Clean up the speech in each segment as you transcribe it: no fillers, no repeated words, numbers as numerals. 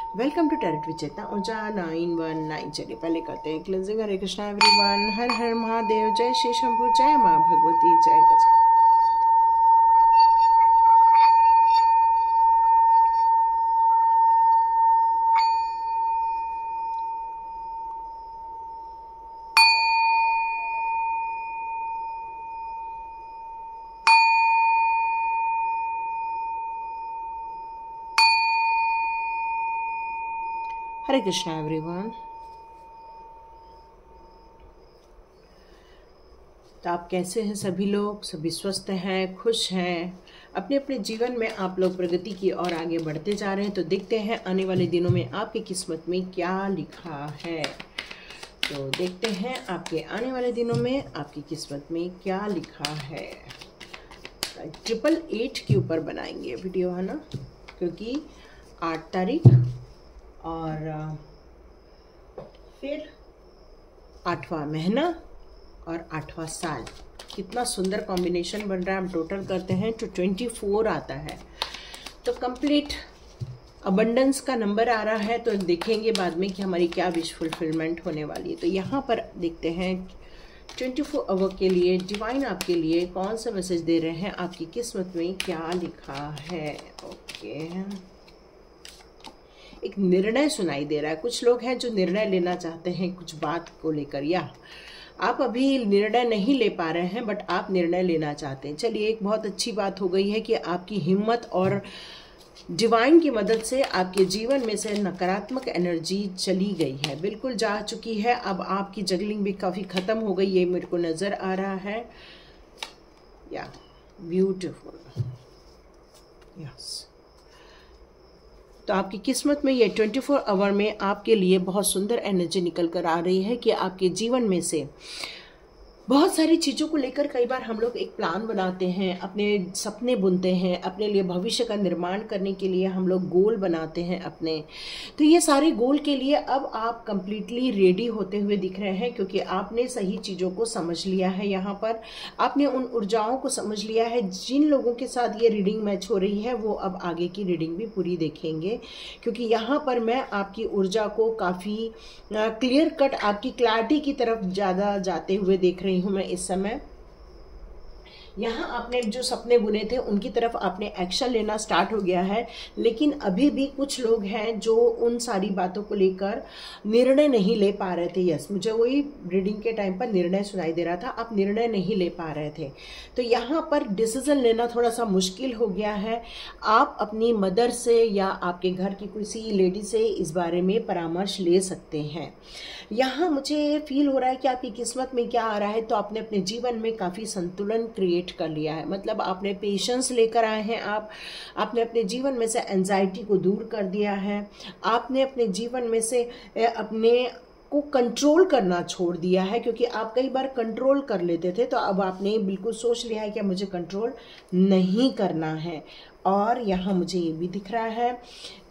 Welcome to tarot with चेतना ऊर्जा 919। चलिए पहले करते हैं क्लिनजिंग। हरे कृष्णा एवरीवन, हर हर महादेव, जय श्री शंभू, जय माँ भगवती, जय बजरंग। हरे कृष्णा एवरीवन। तो आप कैसे हैं सभी लोग? सभी स्वस्थ हैं, खुश हैं, अपने अपने जीवन में आप लोग प्रगति की ओर आगे बढ़ते जा रहे हैं। तो देखते हैं आने वाले दिनों में आपकी किस्मत में क्या लिखा है। तो देखते हैं आपके आने वाले दिनों में आपकी किस्मत में क्या लिखा है। 888 के ऊपर बनाएंगे वीडियो, है ना, क्योंकि 8 तारीख और फिर 8वां महीना और 8वां साल, कितना सुंदर कॉम्बिनेशन बन रहा है। हम टोटल करते हैं तो 24 आता है, तो कंप्लीट अबंडेंस का नंबर आ रहा है। तो देखेंगे बाद में कि हमारी क्या विश फुलफिलमेंट होने वाली है। तो यहाँ पर देखते हैं 24 आवर के लिए डिवाइन आपके लिए कौन सा मैसेज दे रहे हैं, आपकी किस्मत में क्या लिखा है। ओके, एक निर्णय सुनाई दे रहा है। कुछ लोग हैं जो निर्णय लेना चाहते हैं कुछ बात को लेकर, या आप अभी निर्णय नहीं ले पा रहे हैं बट आप निर्णय लेना चाहते हैं। चलिए, एक बहुत अच्छी बात हो गई है कि आपकी हिम्मत और डिवाइन की मदद से आपके जीवन में से नकारात्मक एनर्जी चली गई है, बिल्कुल जा चुकी है। अब आपकी जगलिंग भी काफ़ी ख़त्म हो गई, ये मेरे को नज़र आ रहा है। या ब्यूटिफुल, यस। तो आपकी किस्मत में ये 24 आवर में आपके लिए बहुत सुंदर एनर्जी निकल कर आ रही है कि आपके जीवन में से बहुत सारी चीज़ों को लेकर कई बार हम लोग एक प्लान बनाते हैं, अपने सपने बुनते हैं, अपने लिए भविष्य का निर्माण करने के लिए हम लोग गोल बनाते हैं अपने। तो ये सारे गोल के लिए अब आप कंप्लीटली रेडी होते हुए दिख रहे हैं, क्योंकि आपने सही चीज़ों को समझ लिया है। यहाँ पर आपने उन ऊर्जाओं को समझ लिया है। जिन लोगों के साथ ये रीडिंग मैच हो रही है वो अब आगे की रीडिंग भी पूरी देखेंगे, क्योंकि यहाँ पर मैं आपकी ऊर्जा को काफ़ी क्लियर कट, आपकी क्लैरिटी की तरफ ज़्यादा जाते हुए देख रही हूँ मैं इस समय। यहाँ आपने जो सपने बुने थे उनकी तरफ आपने एक्शन लेना स्टार्ट हो गया है, लेकिन अभी भी कुछ लोग हैं जो उन सारी बातों को लेकर निर्णय नहीं ले पा रहे थे। यस, मुझे वही रीडिंग के टाइम पर निर्णय सुनाई दे रहा था, आप निर्णय नहीं ले पा रहे थे। तो यहाँ पर डिसीजन लेना थोड़ा सा मुश्किल हो गया है। आप अपनी मदर से या आपके घर की किसी लेडी से इस बारे में परामर्श ले सकते हैं। यहाँ मुझे फील हो रहा है कि आपकी किस्मत में क्या आ रहा है, तो आपने अपने जीवन में काफ़ी संतुलन क्रिएट कर लिया है। मतलब आपने पेशेंस लेकर आए हैं, आपने अपने जीवन में से एंजाइटी को दूर कर दिया है। आपने अपने जीवन में से अपने को कंट्रोल करना छोड़ दिया है, क्योंकि आप कई बार कंट्रोल कर लेते थे, तो अब आपने बिल्कुल सोच लिया है कि मुझे कंट्रोल नहीं करना है। और यहाँ मुझे ये भी दिख रहा है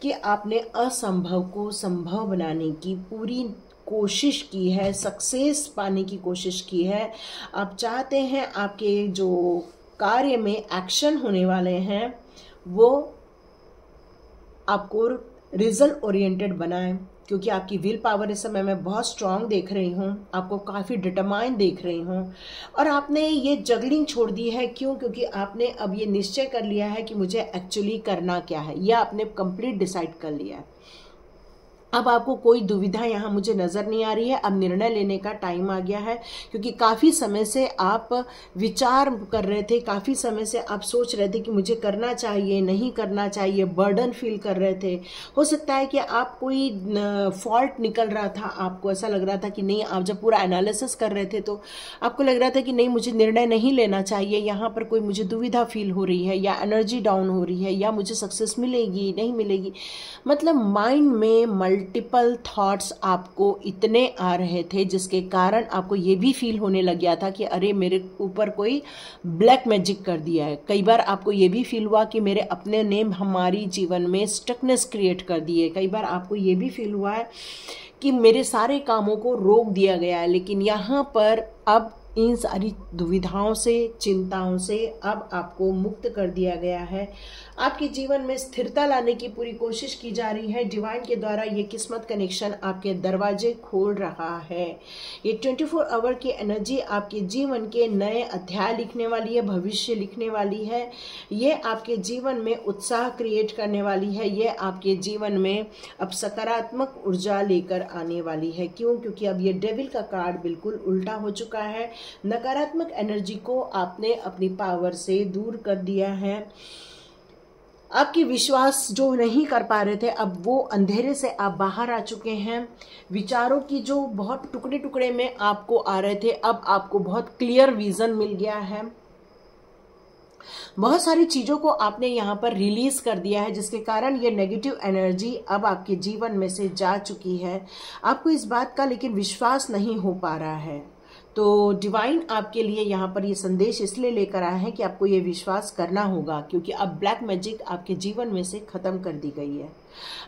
कि आपने असंभव को संभव बनाने की पूरी कोशिश की है, सक्सेस पाने की कोशिश की है। आप चाहते हैं आपके जो कार्य में एक्शन होने वाले हैं वो आपको रिजल्ट ओरिएंटेड बनाएं, क्योंकि आपकी विल पावर इस समय मैं बहुत स्ट्रांग देख रही हूँ, आपको काफ़ी डिटरमाइन देख रही हूँ। और आपने ये जगलिंग छोड़ दी है। क्यों? क्योंकि आपने अब ये निश्चय कर लिया है कि मुझे एक्चुअली करना क्या है, यह आपने कंप्लीट डिसाइड कर लिया है। अब आपको कोई दुविधा यहाँ मुझे नज़र नहीं आ रही है। अब निर्णय लेने का टाइम आ गया है, क्योंकि काफ़ी समय से आप विचार कर रहे थे, काफ़ी समय से आप सोच रहे थे कि मुझे करना चाहिए, नहीं करना चाहिए, बर्डन फील कर रहे थे। हो सकता है कि आप कोई फॉल्ट निकल रहा था, आपको ऐसा लग रहा था कि नहीं, आप जब पूरा एनालिसिस कर रहे थे तो आपको लग रहा था कि नहीं, मुझे निर्णय नहीं लेना चाहिए, यहाँ पर कोई मुझे दुविधा फील हो रही है, या एनर्जी डाउन हो रही है, या मुझे सक्सेस मिलेगी नहीं मिलेगी। मतलब माइंड में मल्टीपल थॉट्स आपको इतने आ रहे थे, जिसके कारण आपको ये भी फील होने लग गया था कि अरे मेरे ऊपर कोई ब्लैक मैजिक कर दिया है। कई बार आपको ये भी फील हुआ कि मेरे अपने ने हमारी जीवन में स्टकनेस क्रिएट कर दी है। कई बार आपको ये भी फील हुआ है कि मेरे सारे कामों को रोक दिया गया है। लेकिन यहाँ पर अब इन सारी दुविधाओं से, चिंताओं से अब आपको मुक्त कर दिया गया है। आपके जीवन में स्थिरता लाने की पूरी कोशिश की जा रही है। डिवाइन के द्वारा ये किस्मत कनेक्शन आपके दरवाजे खोल रहा है। ये 24 आवर की एनर्जी आपके जीवन के नए अध्याय लिखने वाली है, भविष्य लिखने वाली है। ये आपके जीवन में उत्साह क्रिएट करने वाली है। ये आपके जीवन में अब सकारात्मक ऊर्जा लेकर आने वाली है। क्यों? क्योंकि अब ये डेविल का कार्ड बिल्कुल उल्टा हो चुका है। नकारात्मक एनर्जी को आपने अपनी पावर से दूर कर दिया है। आपकी विश्वास जो नहीं कर पा रहे थे, अब वो अंधेरे से आप बाहर आ चुके हैं। विचारों की जो बहुत टुकड़े टुकड़े में आपको आ रहे थे, अब आपको बहुत क्लियर विजन मिल गया है। बहुत सारी चीजों को आपने यहाँ पर रिलीज कर दिया है, जिसके कारण ये नेगेटिव एनर्जी अब आपके जीवन में से जा चुकी है। आपको इस बात का लेकिन विश्वास नहीं हो पा रहा है। तो डिवाइन आपके लिए यहाँ पर ये संदेश इसलिए लेकर आए हैं कि आपको ये विश्वास करना होगा, क्योंकि अब ब्लैक मैजिक आपके जीवन में से खत्म कर दी गई है।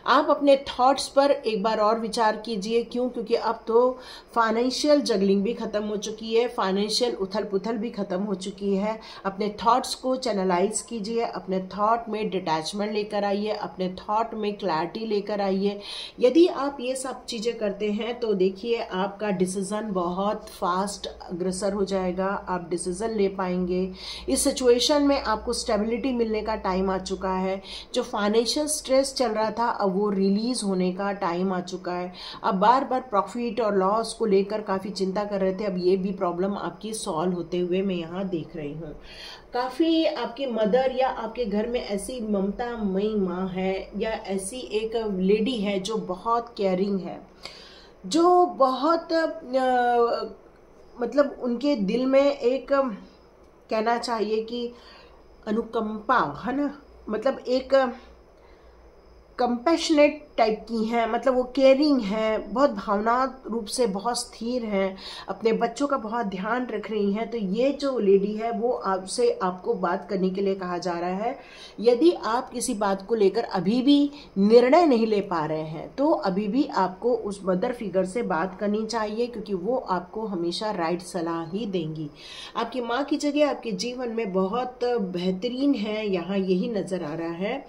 आप अपने थॉट्स पर एक बार और विचार कीजिए। क्यों? क्योंकि अब तो फाइनेंशियल जगलिंग भी खत्म हो चुकी है, फाइनेंशियल उथल पुथल भी खत्म हो चुकी है। अपने थॉट्स को चैनलाइज कीजिए, अपने थॉट में डिटैचमेंट लेकर आइए, अपने थॉट में क्लैरिटी लेकर आइए। यदि आप ये सब चीजें करते हैं तो देखिए आपका डिसीजन बहुत फास्ट अग्रसर हो जाएगा। आप डिसीजन ले पाएंगे। इस सिचुएशन में आपको स्टेबिलिटी मिलने का टाइम आ चुका है। जो फाइनेंशियल स्ट्रेस चल रहा था अब वो रिलीज होने का टाइम आ चुका है। अब बार बार प्रॉफिट और लॉस को लेकर काफी चिंता कर रहे थे, अब ये भी प्रॉब्लम आपकी सॉल्व होते हुए मैं यहाँ देख रही हूँ। काफी आपके मदर या आपके घर में ऐसी ममतामयी माँ है या ऐसी एक लेडी है जो बहुत केयरिंग है, जो बहुत मतलब उनके दिल में एक कहना चाहिए कि अनुकंपा है ना, मतलब एक कंपैशनेट टाइप की हैं, मतलब वो केयरिंग हैं, बहुत भावना रूप से बहुत स्थिर हैं, अपने बच्चों का बहुत ध्यान रख रही हैं। तो ये जो लेडी है वो आपसे आपको बात करने के लिए कहा जा रहा है। यदि आप किसी बात को लेकर अभी भी निर्णय नहीं ले पा रहे हैं तो अभी भी आपको उस मदर फिगर से बात करनी चाहिए, क्योंकि वो आपको हमेशा राइट सलाह ही देंगी। आपकी माँ की जगह आपके जीवन में बहुत बेहतरीन है, यहाँ यही नजर आ रहा है।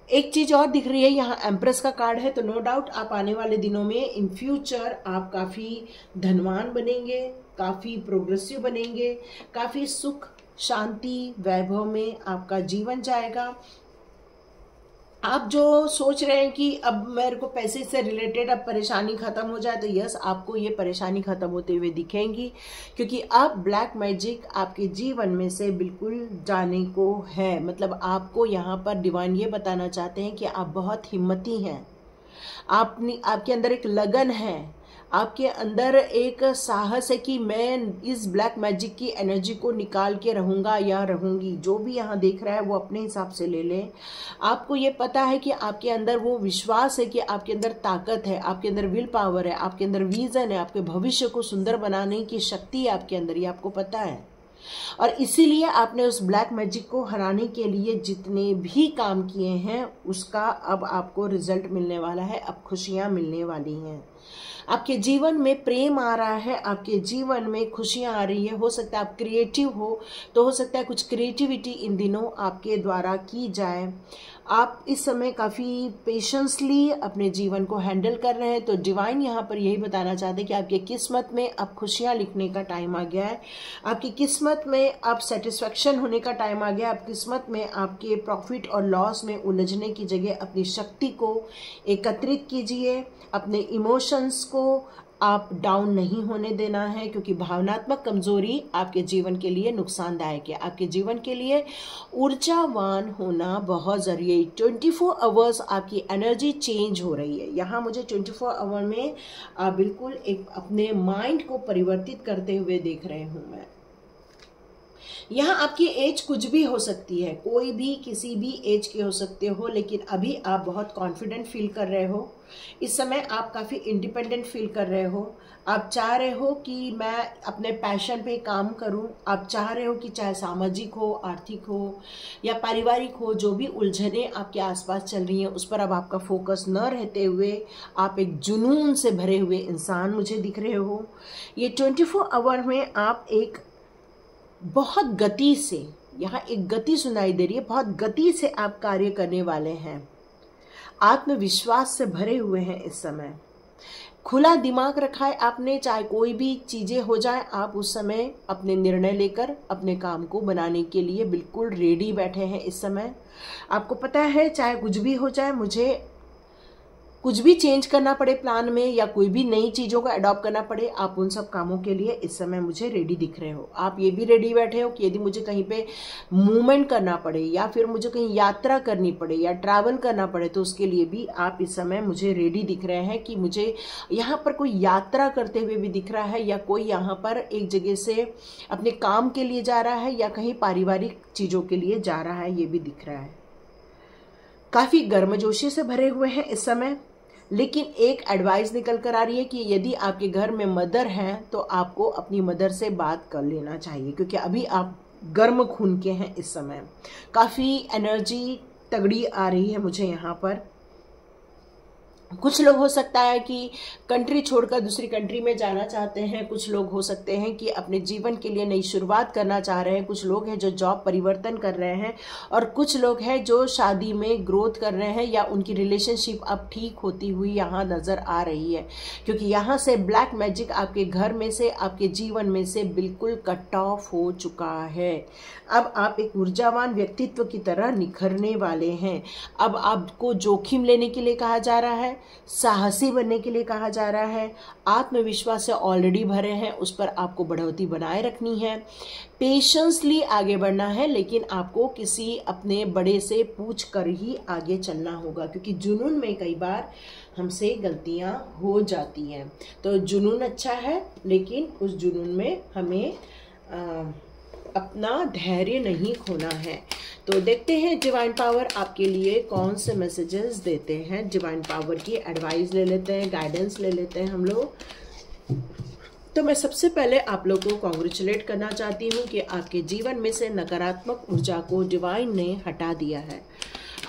एक चीज और दिख रही है, यहाँ एम्प्रेस का कार्ड है। तो नो डाउट आप आने वाले दिनों में इन फ्यूचर आप काफी धनवान बनेंगे, काफी प्रोग्रेसिव बनेंगे, काफी सुख शांति वैभव में आपका जीवन जाएगा। आप जो सोच रहे हैं कि अब मेरे को पैसे से रिलेटेड अब परेशानी खत्म हो जाए, तो यस, आपको ये परेशानी खत्म होते हुए दिखेंगी, क्योंकि अब ब्लैक मैजिक आपके जीवन में से बिल्कुल जाने को है। मतलब आपको यहाँ पर डिवाइन ये बताना चाहते हैं कि आप बहुत हिम्मती हैं, आपके अंदर एक लगन है, आपके अंदर एक साहस है कि मैं इस ब्लैक मैजिक की एनर्जी को निकाल के रहूंगा या रहूंगी। जो भी यहाँ देख रहा है वो अपने हिसाब से ले ले। आपको ये पता है कि आपके अंदर वो विश्वास है कि आपके अंदर ताकत है, आपके अंदर विल पावर है, आपके अंदर विजन है, आपके भविष्य को सुंदर बनाने की शक्ति है आपके अंदर, ये आपको पता है। और इसीलिए आपने उस ब्लैक मैजिक को हराने के लिए जितने भी काम किए हैं उसका अब आपको रिजल्ट मिलने वाला है, अब खुशियां मिलने वाली हैं। आपके जीवन में प्रेम आ रहा है, आपके जीवन में खुशियां आ रही है। हो सकता है आप क्रिएटिव हो, तो हो सकता है कुछ क्रिएटिविटी इन दिनों आपके द्वारा की जाए। आप इस समय काफ़ी पेशेंसली अपने जीवन को हैंडल कर रहे हैं। तो डिवाइन यहाँ पर यही बताना चाहते हैं कि आपकी किस्मत में अब खुशियाँ लिखने का टाइम आ गया है, आपकी किस्मत में अब सेटिस्फेक्शन होने का टाइम आ गया है। आप किस्मत में आपके प्रॉफिट और लॉस में उलझने की जगह अपनी शक्ति को एकत्रित कीजिए, अपने इमोशंस को आप डाउन नहीं होने देना है, क्योंकि भावनात्मक कमजोरी आपके जीवन के लिए नुकसानदायक है। आपके जीवन के लिए ऊर्जावान होना बहुत जरूरी है। 24 आवर्स आपकी एनर्जी चेंज हो रही है। यहाँ मुझे 24 आवर में आप बिल्कुल एक अपने माइंड को परिवर्तित करते हुए देख रहे हूँ मैं। यहाँ आपकी एज कुछ भी हो सकती है, कोई भी किसी भी एज के हो सकते हो, लेकिन अभी आप बहुत कॉन्फिडेंट फील कर रहे हो। इस समय आप काफ़ी इंडिपेंडेंट फील कर रहे हो। आप चाह रहे हो कि मैं अपने पैशन पे काम करूं। आप चाह रहे हो कि चाहे सामाजिक हो, आर्थिक हो या पारिवारिक हो, जो भी उलझने आपके आसपास चल रही हैं उस पर अब आपका फोकस न रहते हुए आप एक जुनून से भरे हुए इंसान मुझे दिख रहे हो। ये 24 आवर में आप एक बहुत गति से, यहाँ एक गति सुनाई दे रही है, बहुत गति से आप कार्य करने वाले हैं, आत्मविश्वास से भरे हुए हैं इस समय। खुला दिमाग रखा है आपने, चाहे कोई भी चीजें हो जाए, आप उस समय अपने निर्णय लेकर अपने काम को बनाने के लिए बिल्कुल रेडी बैठे हैं इस समय। आपको पता है चाहे कुछ भी हो जाए, मुझे कुछ भी चेंज करना पड़े प्लान में या कोई भी नई चीज़ों को अडॉप्ट करना पड़े, आप उन सब कामों के लिए इस समय मुझे रेडी दिख रहे हो। आप ये भी रेडी बैठे हो कि यदि मुझे कहीं पे मूवमेंट करना पड़े या फिर मुझे कहीं यात्रा करनी पड़े या ट्रैवल करना पड़े, तो उसके लिए भी आप इस समय मुझे रेडी दिख रहे हैं कि मुझे यहाँ पर कोई यात्रा करते हुए भी दिख रहा है, या कोई यहाँ पर एक जगह से अपने काम के लिए जा रहा है या कहीं पारिवारिक चीज़ों के लिए जा रहा है, ये भी दिख रहा है। काफ़ी गर्मजोशी से भरे हुए हैं इस समय, लेकिन एक एडवाइस निकल कर आ रही है कि यदि आपके घर में मदर हैं तो आपको अपनी मदर से बात कर लेना चाहिए, क्योंकि अभी आप गर्म खून के हैं इस समय। काफ़ी एनर्जी तगड़ी आ रही है मुझे यहाँ पर। कुछ लोग हो सकता है कि कंट्री छोड़कर दूसरी कंट्री में जाना चाहते हैं, कुछ लोग हो सकते हैं कि अपने जीवन के लिए नई शुरुआत करना चाह रहे हैं, कुछ लोग हैं जो जॉब परिवर्तन कर रहे हैं, और कुछ लोग हैं जो शादी में ग्रोथ कर रहे हैं या उनकी रिलेशनशिप अब ठीक होती हुई यहाँ नजर आ रही है, क्योंकि यहाँ से ब्लैक मैजिक आपके घर में से, आपके जीवन में से बिल्कुल कट ऑफ हो चुका है। अब आप एक ऊर्जावान व्यक्तित्व की तरह निखरने वाले हैं। अब आपको जोखिम लेने के लिए कहा जा रहा है, साहसी बनने के लिए कहा जा रहा है, आत्मविश्वास से ऑलरेडी भरे हैं, उस पर आपको बढ़ोतरी बनाए रखनी है, पेशेंसली आगे बढ़ना है, लेकिन आपको किसी अपने बड़े से पूछ कर ही आगे चलना होगा, क्योंकि जुनून में कई बार हमसे गलतियां हो जाती हैं। तो जुनून अच्छा है, लेकिन उस जुनून में हमें अपना धैर्य नहीं खोना है। तो देखते हैं डिवाइन पावर आपके लिए कौन से मैसेजेस देते हैं। डिवाइन पावर की एडवाइस ले लेते हैं, गाइडेंस ले लेते हैं हम लोग। तो मैं सबसे पहले आप लोग को कॉन्ग्रेचुलेट करना चाहती हूँ कि आपके जीवन में से नकारात्मक ऊर्जा को डिवाइन ने हटा दिया है।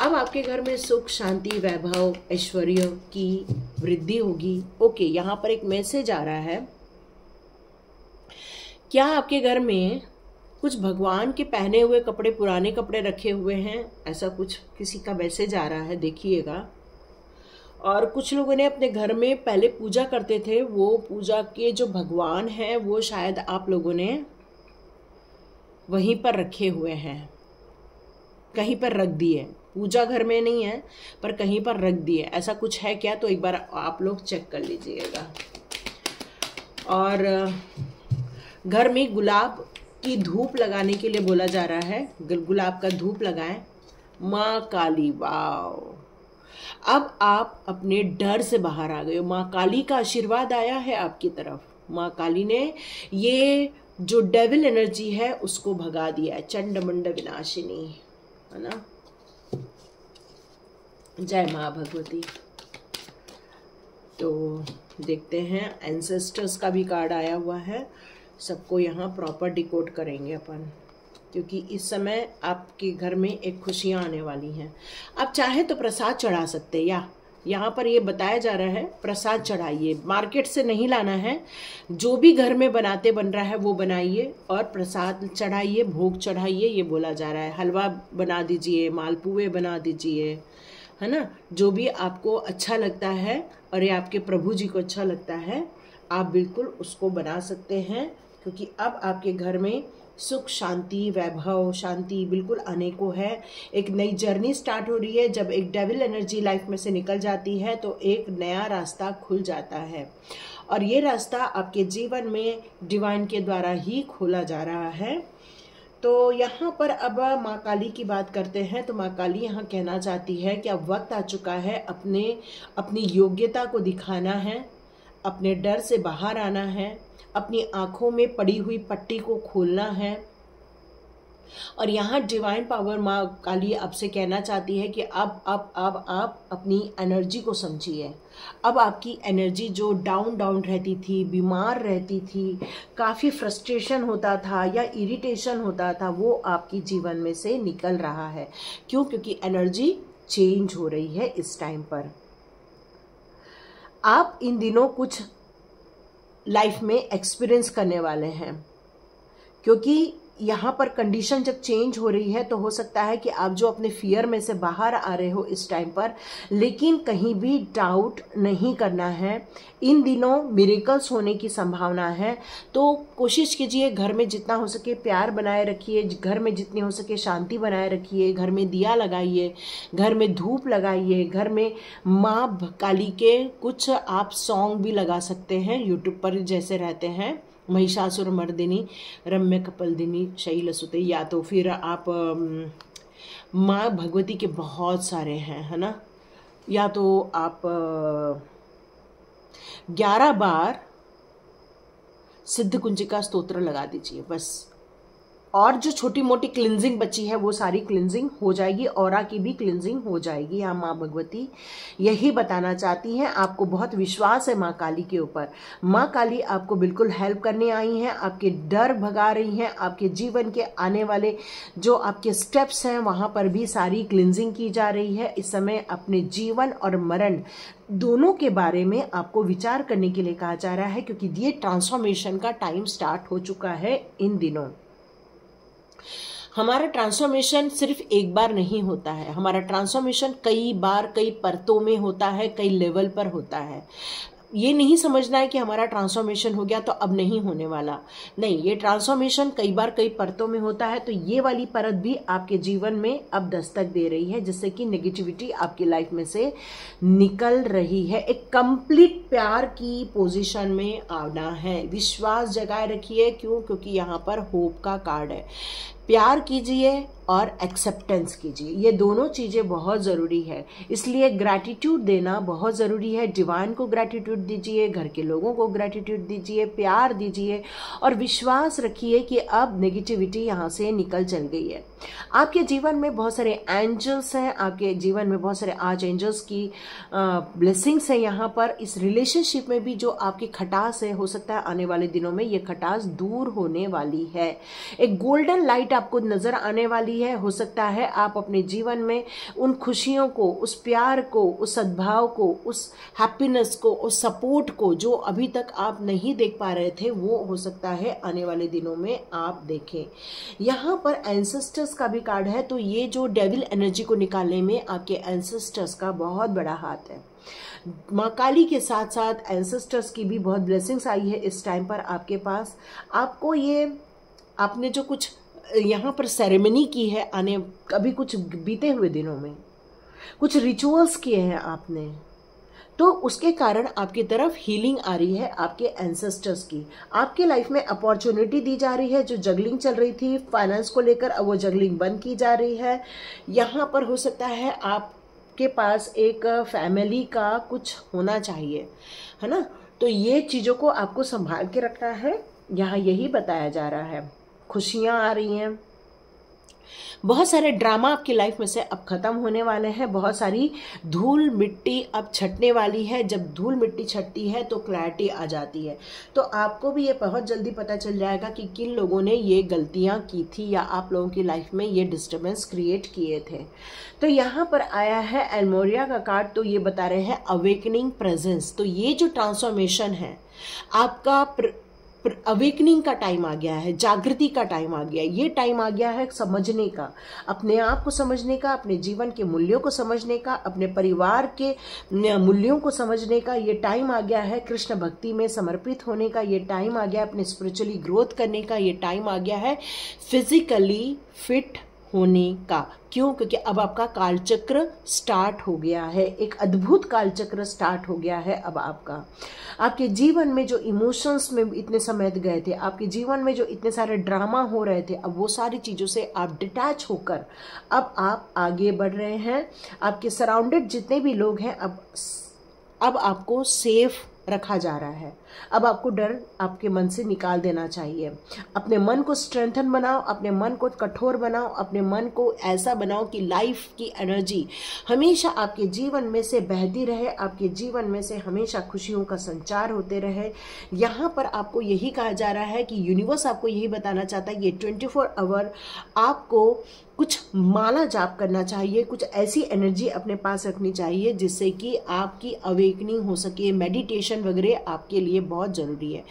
अब आपके घर में सुख, शांति, वैभव, ऐश्वर्य की वृद्धि होगी। ओके, यहाँ पर एक मैसेज आ रहा है, क्या आपके घर में कुछ भगवान के पहने हुए कपड़े, पुराने कपड़े रखे हुए हैं? ऐसा कुछ किसी का मैसेज आ रहा है, देखिएगा। और कुछ लोगों ने अपने घर में पहले पूजा करते थे, वो पूजा के जो भगवान हैं वो शायद आप लोगों ने वहीं पर रखे हुए हैं, कहीं पर रख दिए। पूजा घर में नहीं है पर कहीं पर रख दिए, ऐसा कुछ है क्या? तो एक बार आप लोग चेक कर लीजिएगा। और घर में गुलाब की धूप लगाने के लिए बोला जा रहा है, गुलाब का धूप लगाएं। माँ काली, वाव, अब आप अपने डर से बाहर आ गए हो। माँ काली का आशीर्वाद आया है आपकी तरफ। माँ काली ने ये जो डेविल एनर्जी है उसको भगा दिया है। चंडमुंड विनाशिनी, है ना। जय माँ भगवती। तो देखते हैं, एंसेस्टर्स का भी कार्ड आया हुआ है। सबको यहाँ प्रॉपर डिकोड करेंगे अपन, क्योंकि इस समय आपके घर में एक खुशियाँ आने वाली हैं। आप चाहे तो प्रसाद चढ़ा सकते हैं, या यहाँ पर ये बताया जा रहा है प्रसाद चढ़ाइए, मार्केट से नहीं लाना है, जो भी घर में बन रहा है वो बनाइए और प्रसाद चढ़ाइए, भोग चढ़ाइए, ये बोला जा रहा है। हलवा बना दीजिए, मालपुए बना दीजिए, है ना, जो भी आपको अच्छा लगता है और ये आपके प्रभु जी को अच्छा लगता है, आप बिल्कुल उसको बना सकते हैं, क्योंकि अब आपके घर में सुख, शांति, वैभव, शांति बिल्कुल आने को है। एक नई जर्नी स्टार्ट हो रही है। जब एक डेविल एनर्जी लाइफ में से निकल जाती है तो एक नया रास्ता खुल जाता है, और ये रास्ता आपके जीवन में डिवाइन के द्वारा ही खोला जा रहा है। तो यहाँ पर अब माँ काली की बात करते हैं। तो माँ काली यहाँ कहना चाहती है कि अब वक्त आ चुका है अपनी योग्यता को दिखाना है, अपने डर से बाहर आना है, अपनी आंखों में पड़ी हुई पट्टी को खोलना है। और यहाँ डिवाइन पावर माँ काली आपसे कहना चाहती है कि अब आप अपनी एनर्जी को समझिए। अब आपकी एनर्जी जो डाउन रहती थी, बीमार रहती थी, काफ़ी फ्रस्ट्रेशन होता था या इरिटेशन होता था, वो आपकी जीवन में से निकल रहा है। क्यों? क्योंकि एनर्जी चेंज हो रही है इस टाइम पर। आप इन दिनों कुछ लाइफ में एक्सपीरियंस करने वाले हैं, क्योंकि यहाँ पर कंडीशन जब चेंज हो रही है तो हो सकता है कि आप जो अपने फियर में से बाहर आ रहे हो इस टाइम पर, लेकिन कहीं भी डाउट नहीं करना है। इन दिनों मिरेकल्स होने की संभावना है, तो कोशिश कीजिए घर में जितना हो सके प्यार बनाए रखिए, घर में जितनी हो सके शांति बनाए रखिए, घर में दिया लगाइए, घर में धूप लगाइए, घर में माँ काली के कुछ आप सॉन्ग भी लगा सकते हैं यूट्यूब पर जैसे रहते हैं, महिषासुर मर्दिनी रम्य कपलदिनी शैलसुते, या तो फिर आप माँ भगवती के बहुत सारे हैं, है ना, या तो आप 11 बार सिद्ध कुंजिका स्तोत्र लगा दीजिए बस। और जो छोटी मोटी क्लिनजिंग बची है वो सारी क्लिनजिंग हो जाएगी, ऑरा की भी क्लिनजिंग हो जाएगी। यहाँ माँ भगवती यही बताना चाहती हैं। आपको बहुत विश्वास है माँ काली के ऊपर। माँ काली आपको बिल्कुल हेल्प करने आई हैं, आपके डर भगा रही हैं, आपके जीवन के आने वाले जो आपके स्टेप्स हैं वहाँ पर भी सारी क्लिनजिंग की जा रही है। इस समय अपने जीवन और मरण दोनों के बारे में आपको विचार करने के लिए कहा जा रहा है, क्योंकि ये ट्रांसफॉर्मेशन का टाइम स्टार्ट हो चुका है इन दिनों। हमारा ट्रांसफॉर्मेशन सिर्फ एक बार नहीं होता है, हमारा ट्रांसफॉर्मेशन कई बार कई परतों में होता है, कई लेवल पर होता है। ये नहीं समझना है कि हमारा ट्रांसफॉर्मेशन हो गया तो अब नहीं होने वाला, नहीं, ये ट्रांसफॉर्मेशन कई बार कई परतों में होता है। तो ये वाली परत भी आपके जीवन में अब दस्तक दे रही है, जिससे कि नेगेटिविटी आपकी लाइफ में से निकल रही है। एक कंप्लीट प्यार की पोजीशन में आना है। विश्वास जगाए रखिए, क्यों? क्योंकि यहाँ पर होप का कार्ड है। प्यार कीजिए और एक्सेप्टेंस कीजिए, ये दोनों चीज़ें बहुत ज़रूरी है। इसलिए ग्रैटिट्यूड देना बहुत ज़रूरी है। डिवाइन को ग्रैटिट्यूड दीजिए, घर के लोगों को ग्रैटिट्यूड दीजिए, प्यार दीजिए और विश्वास रखिए कि अब नेगेटिविटी यहाँ से निकल चल गई है। आपके जीवन में बहुत सारे एंजल्स हैं, आपके जीवन में बहुत सारे आर्च एंजल्स की ब्लेसिंग्स हैं यहाँ पर। इस रिलेशनशिप में भी जो आपकी खटास है, हो सकता है आने वाले दिनों में ये खटास दूर होने वाली है। एक गोल्डन लाइट आपको नजर आने वाली है। हो सकता है आप अपने जीवन में उन खुशियों को, उस प्यार को, उस सद्भाव को, उस हैप्पीनेस को, उस सपोर्ट को जो अभी तक आप नहीं देख पा रहे थे, वो हो सकता है आने वाले दिनों में आप देखें। यहाँ पर एंसेस्टर्स का भी कार्ड है, तो ये जो डेविल एनर्जी को निकालने में आपके एंसेस्टर्स का बहुत बड़ा हाथ है। माँ काली के साथ साथ एंसेस्टर्स की भी बहुत ब्लेसिंग्स आई है इस टाइम पर आपके पास। आपको ये, आपने जो कुछ यहाँ पर सेरेमनी की है, आने कभी कुछ बीते हुए दिनों में कुछ रिचुअल्स किए हैं आपने, तो उसके कारण आपकी तरफ हीलिंग आ रही है आपके एंसेस्टर्स की। आपके लाइफ में अपॉर्चुनिटी दी जा रही है। जो जगलिंग चल रही थी फाइनेंस को लेकर, अब वो जगलिंग बंद की जा रही है। यहाँ पर हो सकता है आपके पास एक फैमिली का कुछ होना चाहिए, है ना, तो ये चीज़ों को आपको संभाल के रखना है, यहाँ यही बताया जा रहा है। खुशियाँ आ रही हैं, बहुत सारे ड्रामा आपकी लाइफ में से अब खत्म होने वाले हैं। बहुत सारी धूल मिट्टी अब छटने वाली है। जब धूल मिट्टी छटती है तो क्लैरिटी आ जाती है। तो आपको भी ये बहुत जल्दी पता चल जाएगा कि किन लोगों ने ये गलतियां की थी या आप लोगों की लाइफ में ये डिस्टर्बेंस क्रिएट किए थे। तो यहाँ पर आया है एल्मोरिया का कार्ड, तो ये बता रहे हैं अवेकनिंग प्रेजेंस। तो ये जो ट्रांसफॉर्मेशन है आपका अवेकनिंग का टाइम आ गया है, जागृति का टाइम आ गया है। ये टाइम आ गया है समझने का, अपने आप को समझने का, अपने जीवन के मूल्यों को समझने का, अपने परिवार के मूल्यों को समझने का। ये टाइम आ गया है कृष्ण भक्ति में समर्पित होने का। ये टाइम आ गया है अपने स्पिरिचुअली ग्रोथ करने का। ये टाइम आ गया है फिजिकली फिट होने का। क्यों? क्योंकि अब आपका कालचक्र स्टार्ट हो गया है, एक अद्भुत कालचक्र स्टार्ट हो गया है अब आपका। आपके जीवन में जो इमोशंस में इतने समय गए थे, आपके जीवन में जो इतने सारे ड्रामा हो रहे थे, अब वो सारी चीज़ों से आप डिटैच होकर अब आप आगे बढ़ रहे हैं। आपके सराउंडेड जितने भी लोग हैं अब आपको सेफ रखा जा रहा है। अब आपको डर आपके मन से निकाल देना चाहिए। अपने मन को स्ट्रेंथन बनाओ, अपने मन को कठोर बनाओ, अपने मन को ऐसा बनाओ कि लाइफ की एनर्जी हमेशा आपके जीवन में से बहती रहे, आपके जीवन में से हमेशा खुशियों का संचार होते रहे। यहाँ पर आपको यही कहा जा रहा है कि यूनिवर्स आपको यही बताना चाहता है, ये 24 आवर आपको कुछ माला जाप करना चाहिए, कुछ ऐसी एनर्जी अपने पास रखनी चाहिए जिससे कि आपकी अवेकनिंग हो सके। मेडिटेशन वगैरह आपके लिए बहुत ज़रूरी है।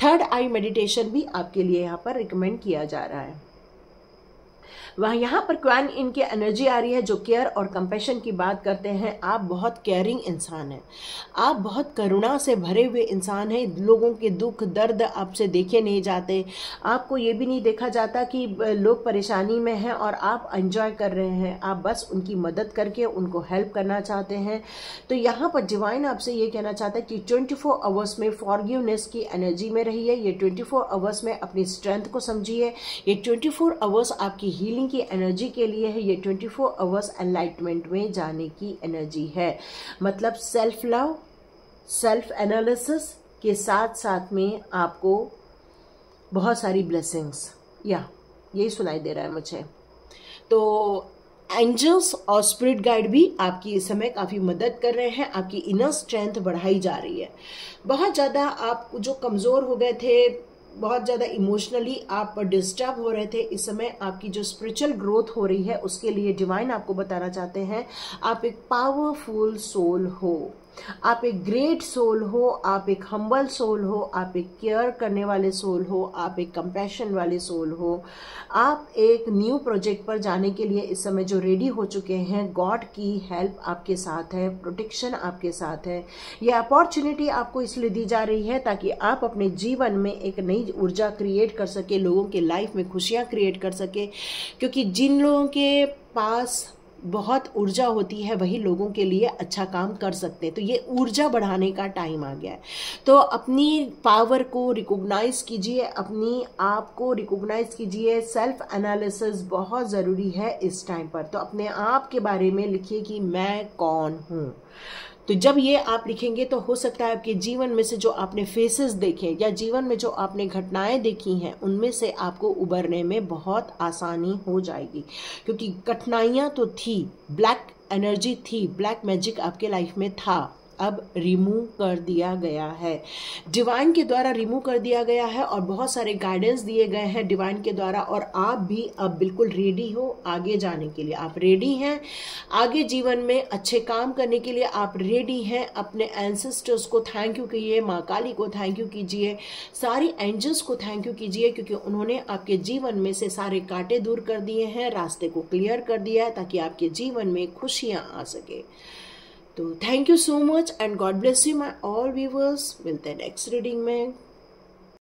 थर्ड आई मेडिटेशन भी आपके लिए यहाँ पर रिकमेंड किया जा रहा है। वहाँ यहाँ पर क्वीन इनकी एनर्जी आ रही है जो केयर और कंपैशन की बात करते हैं। आप बहुत केयरिंग इंसान हैं, आप बहुत करुणा से भरे हुए इंसान हैं। लोगों के दुख दर्द आपसे देखे नहीं जाते, आपको ये भी नहीं देखा जाता कि लोग परेशानी में हैं और आप एंजॉय कर रहे हैं। आप बस उनकी मदद करके उनको हेल्प करना चाहते हैं। तो यहाँ पर डिवाइन आपसे ये कहना चाहता है कि 24 आवर्स में फॉरगिवनेस की एनर्जी में रहिए। ये 24 आवर्स में अपनी स्ट्रेंथ को समझिए। ये 24 आवर्स आपकी हीलिंग की एनर्जी के लिए है। ये 24 आवर्स एनलाइटमेंट में जाने की एनर्जी है। मतलब सेल्फ लव, सेल्फ एनालिसिस के साथ साथ में आपको बहुत सारी ब्लेसिंग्स या यही सुनाई दे रहा है मुझे। तो एंजल्स और स्पिरिट गाइड भी आपकी इस समय काफ़ी मदद कर रहे हैं। आपकी इनर स्ट्रेंथ बढ़ाई जा रही है। बहुत ज़्यादा आप जो कमज़ोर हो गए थे, बहुत ज़्यादा इमोशनली आप डिस्टर्ब हो रहे थे, इस समय आपकी जो स्पिरिचुअल ग्रोथ हो रही है उसके लिए डिवाइन आपको बताना चाहते हैं आप एक पावरफुल सोल हो, आप एक ग्रेट सोल हो, आप एक हम्बल सोल हो, आप एक केयर करने वाले सोल हो, आप एक कंपैशन वाले सोल हो। आप एक न्यू प्रोजेक्ट पर जाने के लिए इस समय जो रेडी हो चुके हैं, गॉड की हेल्प आपके साथ है, प्रोटेक्शन आपके साथ है। यह अपॉर्चुनिटी आपको इसलिए दी जा रही है ताकि आप अपने जीवन में एक नई ऊर्जा क्रिएट कर सके, लोगों के लाइफ में खुशियाँ क्रिएट कर सके। क्योंकि जिन लोगों के पास बहुत ऊर्जा होती है वही लोगों के लिए अच्छा काम कर सकते हैं। तो ये ऊर्जा बढ़ाने का टाइम आ गया है। तो अपनी पावर को रिकॉग्नाइज कीजिए, अपनी आप को रिकॉग्नाइज कीजिए। सेल्फ एनालिसिस बहुत ज़रूरी है इस टाइम पर। तो अपने आप के बारे में लिखिए कि मैं कौन हूँ। तो जब ये आप लिखेंगे तो हो सकता है आपके जीवन में से जो आपने फेसेस देखे या जीवन में जो आपने घटनाएं देखी हैं उनमें से आपको उबरने में बहुत आसानी हो जाएगी। क्योंकि कठिनाइयां तो थी, ब्लैक एनर्जी थी, ब्लैक मैजिक आपके लाइफ में था, अब रिमूव कर दिया गया है, डिवाइन के द्वारा रिमूव कर दिया गया है और बहुत सारे गाइडेंस दिए गए हैं डिवाइन के द्वारा। और आप भी अब बिल्कुल रेडी हो आगे जाने के लिए। आप रेडी हैं आगे जीवन में अच्छे काम करने के लिए, आप रेडी हैं। अपने एंसेस्टर्स को थैंक यू कीजिए, माँ काली को थैंक यू कीजिए, सारी एंजल्स को थैंक यू कीजिए, क्योंकि उन्होंने आपके जीवन में से सारे कांटे दूर कर दिए हैं, रास्ते को क्लियर कर दिया है ताकि आपके जीवन में खुशियाँ आ सके। तो thank you so much and God bless you my all viewers. मिलते हैं नेक्स्ट रीडिंग में।